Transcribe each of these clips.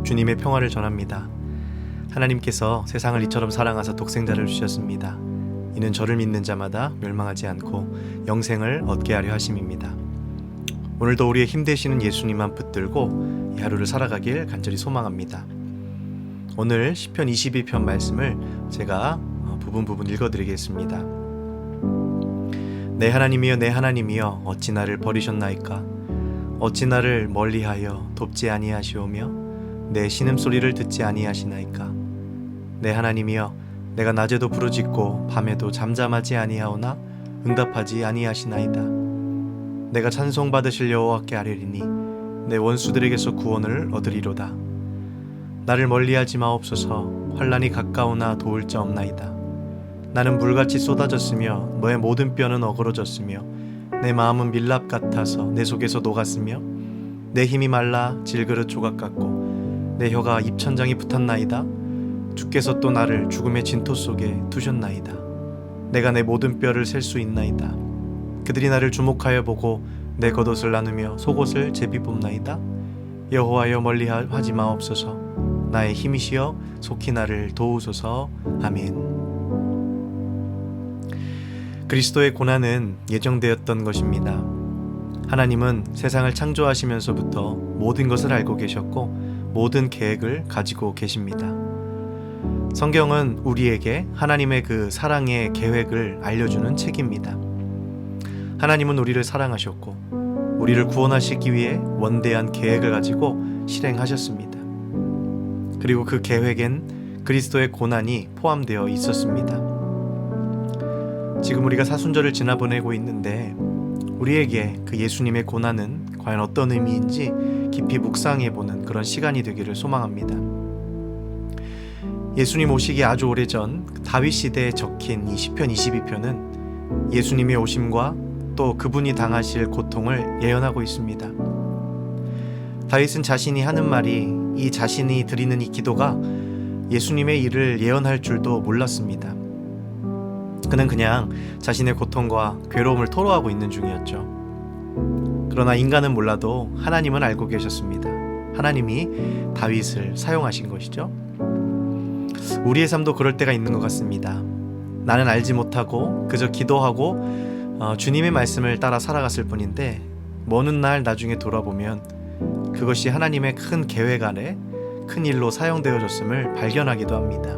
주님의 평화를 전합니다. 하나님께서 세상을 이처럼 사랑하사 독생자를 주셨습니다. 이는 저를 믿는 자마다 멸망하지 않고 영생을 얻게 하려 하심입니다. 오늘도 우리의 힘 되시는 예수님만 붙들고 이 하루를 살아가길 간절히 소망합니다. 오늘 시편 22편 말씀을 제가 부분 읽어드리겠습니다. 내 하나님이여 내 하나님이여 어찌 나를 버리셨나이까. 어찌 나를 멀리하여 돕지 아니하시오며 내 신음소리를 듣지 아니하시나이까. 내 하나님이여 내가 낮에도 부르짖고 밤에도 잠잠하지 아니하오나 응답하지 아니하시나이다. 내가 찬송받으실 여호와께 아뢰리니 내 원수들에게서 구원을 얻으리로다. 나를 멀리하지 마옵소서. 환난이 가까우나 도울 자 없나이다. 나는 물같이 쏟아졌으며 너의 모든 뼈는 어그러졌으며 내 마음은 밀랍 같아서 내 속에서 녹았으며 내 힘이 말라 질그릇 조각 같고 내 혀가 입천장이 붙었나이다. 주께서 또 나를 죽음의 진토 속에 두셨나이다. 내가 내 모든 뼈를 셀 수 있나이다. 그들이 나를 주목하여 보고 내 겉옷을 나누며 속옷을 제비 뽑나이다. 여호와여 멀리하지 마옵소서. 나의 힘이시여 속히 나를 도우소서. 아멘. 그리스도의 고난은 예정되었던 것입니다. 하나님은 세상을 창조하시면서부터 모든 것을 알고 계셨고 모든 계획을 가지고 계십니다. 성경은 우리에게 하나님의 그 사랑의 계획을 알려주는 책입니다. 하나님은 우리를 사랑하셨고 우리를 구원하시기 위해 원대한 계획을 가지고 실행하셨습니다. 그리고 그 계획엔 그리스도의 고난이 포함되어 있었습니다. 지금 우리가 사순절을 지나보내고 있는데 우리에게 그 예수님의 고난은 과연 어떤 의미인지 깊이 묵상해보는 그런 시간이 되기를 소망합니다. 예수님 오시기 아주 오래전 다윗 시대에 적힌 이 시편 22편은 예수님의 오심과 또 그분이 당하실 고통을 예언하고 있습니다. 다윗은 자신이 하는 말이 이 자신이 드리는 이 기도가 예수님의 일을 예언할 줄도 몰랐습니다. 그는 그냥 자신의 고통과 괴로움을 토로하고 있는 중이었죠. 그러나 인간은 몰라도 하나님은 알고 계셨습니다. 하나님이 다윗을 사용하신 것이죠. 우리의 삶도 그럴 때가 있는 것 같습니다. 나는 알지 못하고 그저 기도하고 주님의 말씀을 따라 살아갔을 뿐인데 먼 훗날 나중에 돌아보면 그것이 하나님의 큰 계획 안에 큰 일로 사용되어졌음을 발견하기도 합니다.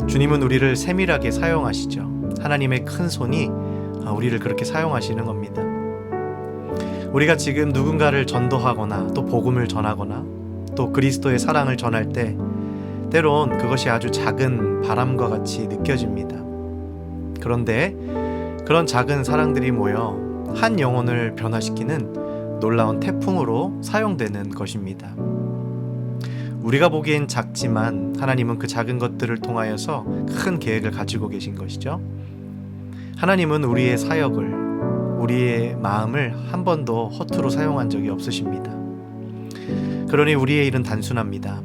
주님은 우리를 세밀하게 사용하시죠. 하나님의 큰 손이 우리를 그렇게 사용하시는 겁니다. 우리가 지금 누군가를 전도하거나 또 복음을 전하거나 또 그리스도의 사랑을 전할 때 때론 그것이 아주 작은 바람과 같이 느껴집니다. 그런데 그런 작은 사랑들이 모여 한 영혼을 변화시키는 놀라운 태풍으로 사용되는 것입니다. 우리가 보기엔 작지만 하나님은 그 작은 것들을 통하여서 큰 계획을 가지고 계신 것이죠. 하나님은 우리의 사역을, 우리의 마음을 한 번도 허투루 사용한 적이 없으십니다. 그러니 우리의 일은 단순합니다.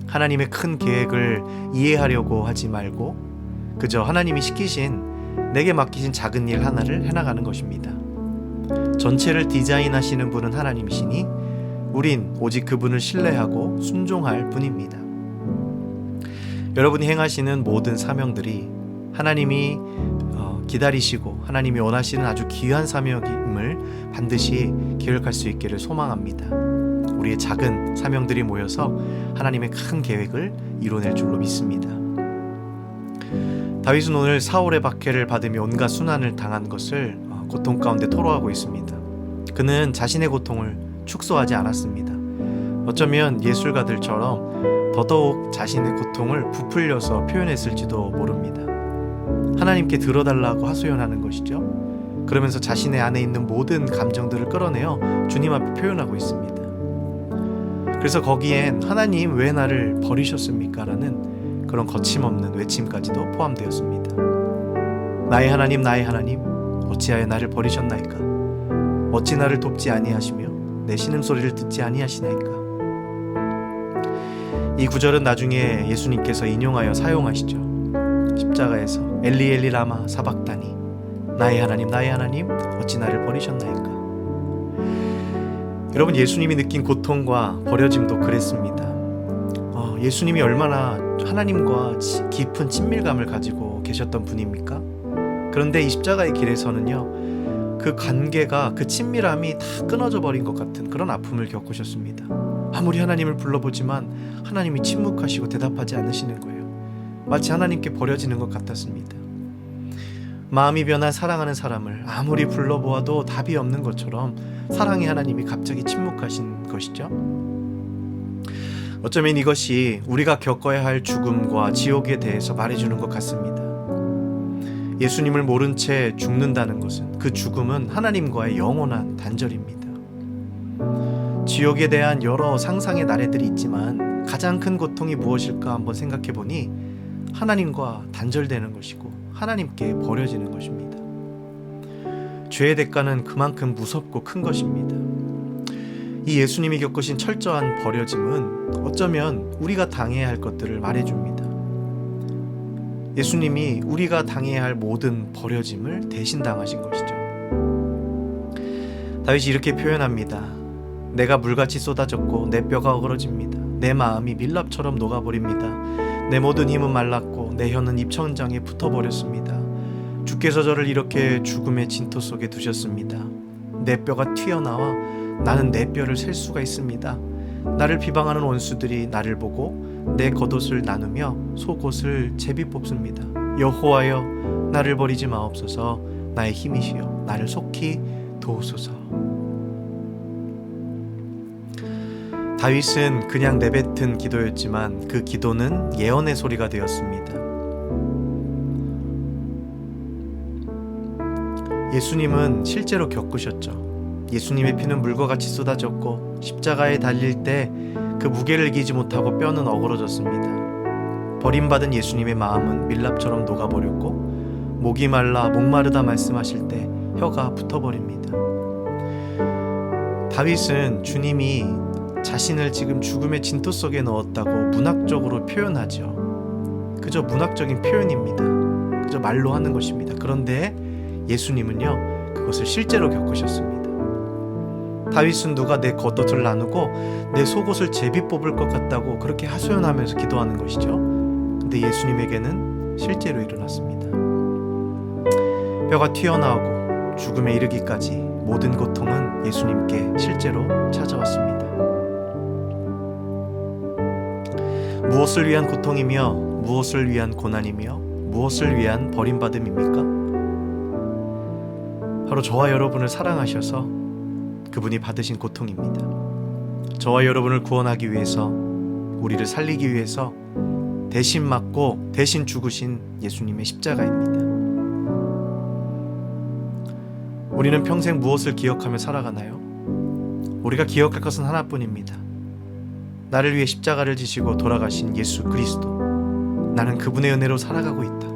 하나님의 큰 계획을 이해하려고 하지 말고 그저 하나님이 시키신, 내게 맡기신 작은 일 하나를 해나가는 것입니다. 전체를 디자인하시는 분은 하나님이시니 우린 오직 그분을 신뢰하고 순종할 뿐입니다. 여러분이 행하시는 모든 사명들이 하나님이 기다리시고 하나님이 원하시는 아주 귀한 사명임을 반드시 기억할 수 있기를 소망합니다. 우리의 작은 사명들이 모여서 하나님의 큰 계획을 이뤄낼 줄로 믿습니다. 다윗은 오늘 사울의 박해를 받으며 온갖 순환을 당한 것을 고통 가운데 토로하고 있습니다. 그는 자신의 고통을 축소하지 않았습니다. 어쩌면 예술가들처럼 더더욱 자신의 고통을 부풀려서 표현했을지도 모릅니다. 하나님께 들어달라고 하소연하는 것이죠. 그러면서 자신의 안에 있는 모든 감정들을 끌어내어 주님 앞에 표현하고 있습니다. 그래서 거기엔 하나님 왜 나를 버리셨습니까? 라는 그런 거침없는 외침까지도 포함되었습니다. 나의 하나님 나의 하나님 어찌하여 나를 버리셨나이까? 어찌 나를 돕지 아니하시며 내 신음소리를 듣지 아니하시나이까? 이 구절은 나중에 예수님께서 인용하여 사용하시죠. 십자가에서 엘리 엘리 라마 사박다니 나의 하나님 어찌 나를 버리셨나이까? 여러분, 예수님이 느낀 고통과 버려짐도 그랬습니다. 예수님이 얼마나 하나님과 깊은 친밀감을 가지고 계셨던 분입니까? 그런데 이 십자가의 길에서는요, 그 관계가, 그 친밀함이 다 끊어져 버린 것 같은 그런 아픔을 겪으셨습니다. 아무리 하나님을 불러보지만 하나님이 침묵하시고 대답하지 않으시는 거예요. 마치 하나님께 버려지는 것 같았습니다. 마음이 변한 사랑하는 사람을 아무리 불러보아도 답이 없는 것처럼 사랑의 하나님이 갑자기 침묵하신 것이죠. 어쩌면 이것이 우리가 겪어야 할 죽음과 지옥에 대해서 말해주는 것 같습니다. 예수님을 모른 채 죽는다는 것은, 그 죽음은 하나님과의 영원한 단절입니다. 지옥에 대한 여러 상상의 나래들이 있지만 가장 큰 고통이 무엇일까 한번 생각해 보니 하나님과 단절되는 것이고 하나님께 버려지는 것입니다. 죄의 대가는 그만큼 무섭고 큰 것입니다. 이 예수님이 겪으신 철저한 버려짐은 어쩌면 우리가 당해야 할 것들을 말해줍니다. 예수님이 우리가 당해야 할 모든 버려짐을 대신 당하신 것이죠. 다윗이 이렇게 표현합니다. 내가 물같이 쏟아졌고 내 뼈가 어그러집니다. 내 마음이 밀랍처럼 녹아버립니다. 내 모든 힘은 말랐고 내 혀는 입천장에 붙어버렸습니다. 주께서 저를 이렇게 죽음의 진토 속에 두셨습니다. 내 뼈가 튀어나와 나는 내 뼈를 셀 수가 있습니다. 나를 비방하는 원수들이 나를 보고 내 겉옷을 나누며 속옷을 제비 뽑습니다. 여호와여, 나를 버리지 마옵소서. 나의 힘이시여, 나를 속히 도우소서. 다윗은 그냥 내뱉은 기도였지만 그 기도는 예언의 소리가 되었습니다. 예수님은 실제로 겪으셨죠. 예수님의 피는 물과 같이 쏟아졌고 십자가에 달릴 때 그 무게를 이기지 못하고 뼈는 어그러졌습니다. 버림받은 예수님의 마음은 밀랍처럼 녹아버렸고 목이 말라 목마르다 말씀하실 때 혀가 붙어버립니다. 다윗은 주님이 자신을 지금 죽음의 진토 속에 넣었다고 문학적으로 표현하죠. 그저 문학적인 표현입니다. 그저 말로 하는 것입니다. 그런데 예수님은요, 그것을 실제로 겪으셨습니다. 다윗은 누가 내 겉옷을 나누고 내 속옷을 제비 뽑을 것 같다고 그렇게 하소연하면서 기도하는 것이죠. 근데 예수님에게는 실제로 일어났습니다. 뼈가 튀어나오고 죽음에 이르기까지 모든 고통은 예수님께 실제로 찾아왔습니다. 무엇을 위한 고통이며 무엇을 위한 고난이며 무엇을 위한 버림받음입니까? 바로 저와 여러분을 사랑하셔서 그분이 받으신 고통입니다. 저와 여러분을 구원하기 위해서, 우리를 살리기 위해서 대신 맞고 대신 죽으신 예수님의 십자가입니다. 우리는 평생 무엇을 기억하며 살아가나요? 우리가 기억할 것은 하나뿐입니다. 나를 위해 십자가를 지시고 돌아가신 예수 그리스도. 나는 그분의 은혜로 살아가고 있다.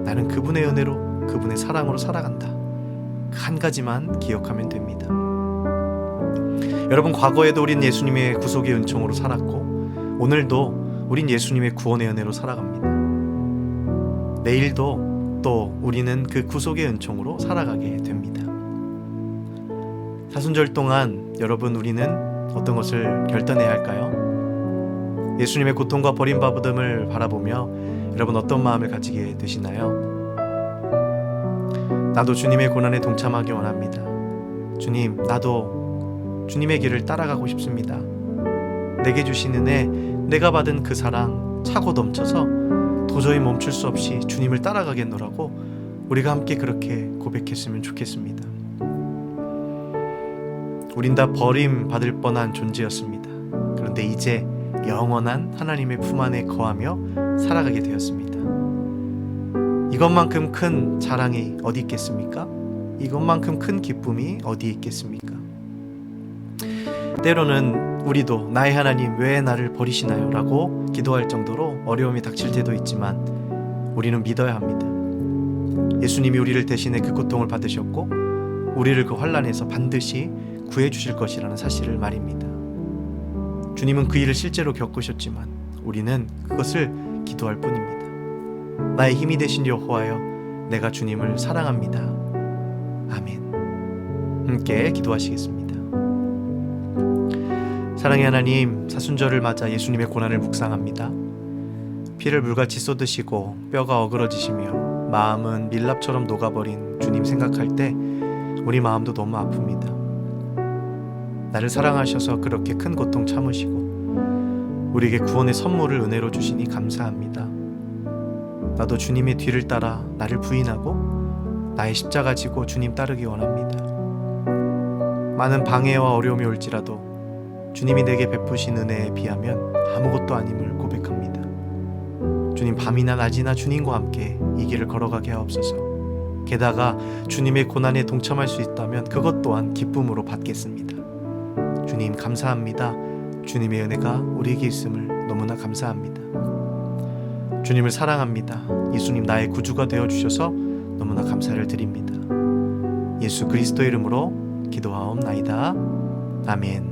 나는 그분의 은혜로, 그분의 사랑으로 살아간다. 한 가지만 기억하면 됩니다. 여러분, 과거에도 우린 예수님의 구속의 은총으로 살았고 오늘도 우린 예수님의 구원의 은혜로 살아갑니다. 내일도 또 우리는 그 구속의 은총으로 살아가게 됩니다. 사순절 동안 여러분, 우리는 어떤 것을 결단해야 할까요? 예수님의 고통과 버림받음을 바라보며 여러분 어떤 마음을 가지게 되시나요? 나도 주님의 고난에 동참하기 원합니다. 주님, 나도 주님의 길을 따라가고 싶습니다. 내게 주신 은혜, 내가 받은 그 사랑 차고 넘쳐서 도저히 멈출 수 없이 주님을 따라가겠노라고 우리가 함께 그렇게 고백했으면 좋겠습니다. 우린 다 버림받을 뻔한 존재였습니다. 그런데 이제 영원한 하나님의 품 안에 거하며 살아가게 되었습니다. 이것만큼 큰 자랑이 어디 있겠습니까? 이것만큼 큰 기쁨이 어디 있겠습니까? 때로는 우리도 나의 하나님 왜 나를 버리시나요? 라고 기도할 정도로 어려움이 닥칠 때도 있지만 우리는 믿어야 합니다. 예수님이 우리를 대신해 그 고통을 받으셨고 우리를 그 환난에서 반드시 구해주실 것이라는 사실을 말입니다. 주님은 그 일을 실제로 겪으셨지만 우리는 그것을 기도할 뿐입니다. 나의 힘이 되신 여호와여, 내가 주님을 사랑합니다. 아멘. 함께 기도하시겠습니다. 사랑의 하나님, 사순절을 맞아 예수님의 고난을 묵상합니다. 피를 물같이 쏟으시고 뼈가 어그러지시며 마음은 밀랍처럼 녹아버린 주님 생각할 때 우리 마음도 너무 아픕니다. 나를 사랑하셔서 그렇게 큰 고통 참으시고 우리에게 구원의 선물을 은혜로 주시니 감사합니다. 나도 주님의 뒤를 따라 나를 부인하고 나의 십자가 지고 주님 따르기 원합니다. 많은 방해와 어려움이 올지라도 주님이 내게 베푸신 은혜에 비하면 아무것도 아님을 고백합니다. 주님, 밤이나 낮이나 주님과 함께 이 길을 걸어가게 하옵소서. 게다가 주님의 고난에 동참할 수 있다면 그것 또한 기쁨으로 받겠습니다. 주님 감사합니다. 주님의 은혜가 우리에게 있음을 너무나 감사합니다. 주님을 사랑합니다. 예수님 나의 구주가 되어주셔서 너무나 감사를 드립니다. 예수 그리스도 이름으로 기도하옵나이다. 아멘.